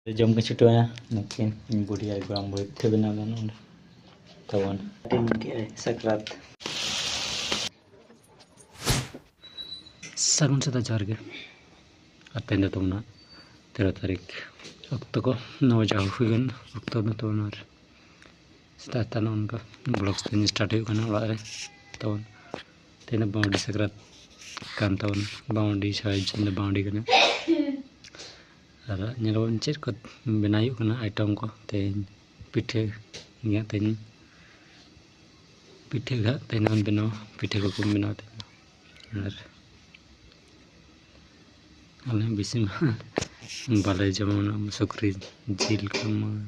जम के छुटवाया नुकिन इन बुढ़िया गोराम बुढ़ी थे बना नोंडे तवन दिन के सकरात सागुन सेता जोहार गे तेन दो तमना 13 तारीख अक्तो को 9 बजे हुईगन अक्तो दो तवन सेता उनका ब्लॉग्स तीन स्टार्ट होना ओड़ा रे तवन तेन बाउंडी सकरात कान तवन बाउंडी छाई चंद बाउंडी कने और चेक को बनाना आइटम को तेन पिठे तेन पिठे तेन बनाव पिठे को बनाव तेन बेसि बाले जमा सुक्री जिल को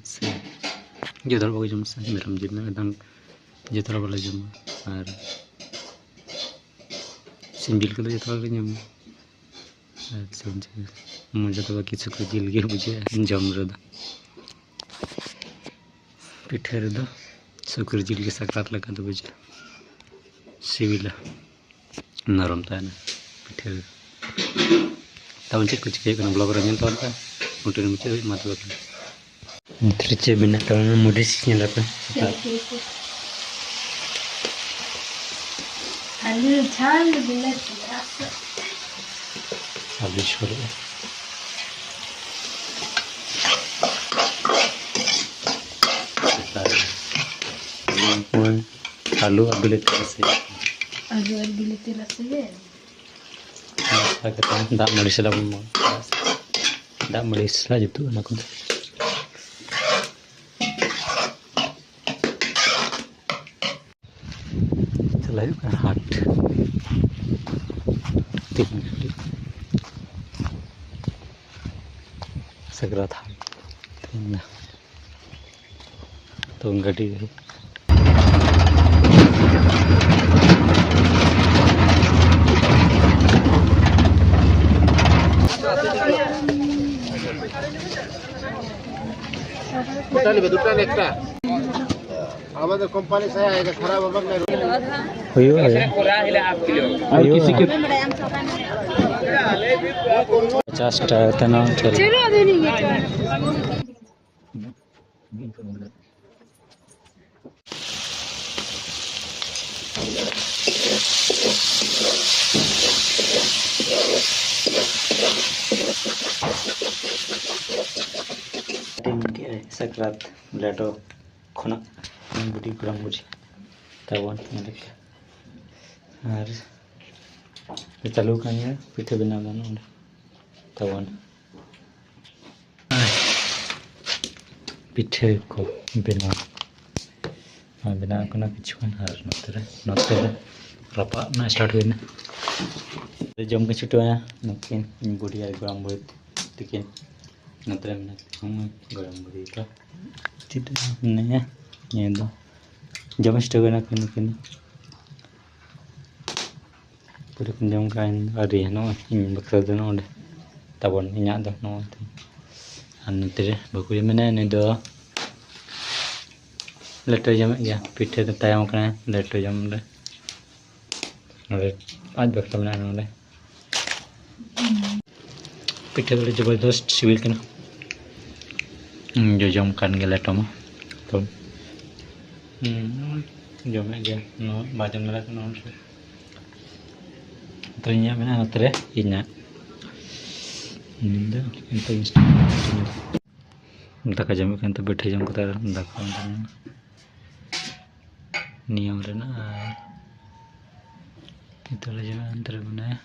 से जो बाको जम से मेरम जिल एकदम जो बाले जम और सिम जिल को जो जम मजा तो बाकी सुक्री जिल गे बुझे जम रे पिठे रे सुक्री जिल के सकरात लगा तो बुझे सिविल नरम तहना पिठे तब चेक कुछ के ब्लॉग रे तो मुटे मुचे मत चे बिना तो मुडी सिला पे आलू छान बिना आलू छोड़ आलू अबिलेते रसे दाग मड़ी सला दाग मड़ी सला जुतु ना को चलायु का हाट तीन सकरात हाट तीन तो गड्डी हमारे कंपनी से आएगा खराब होगा होयो है और किसी के 50 टाका तना चलो सकरात लेटो खुना बुढ़ी गोराम बुढ़ी तवन और चालू खानी पिठे बनाव तवन पिठे को बनाव किचुन और नोते रपा ना स्टार्ट हुई जम के छुटवाया नुकिन इन बुढ़िया गोराम बुढ़ी तकिन नोते गोराम बुढ़ी का चिट्ठा ये दो जम स्टोगना नुकिन पूरे जम का अरे नो इन बक्सा दो नोडे तबन इना दो नो नोते बकुरी मेने ने दो लेटो जम गया पिठे तो तायम कना लेटो जम ले नोडे आज बक्सा बना नोडे पिठे तो जबरदस्त सिविल कना जो जम कान गया लेटो में तो जम गया नो बाजम लगा नो तो इन्या मेना नोतरे इन्या निंदा इंतो दाका जम के पिठे जम कता दाका नियम रे ना इतले जम अंतर बनाया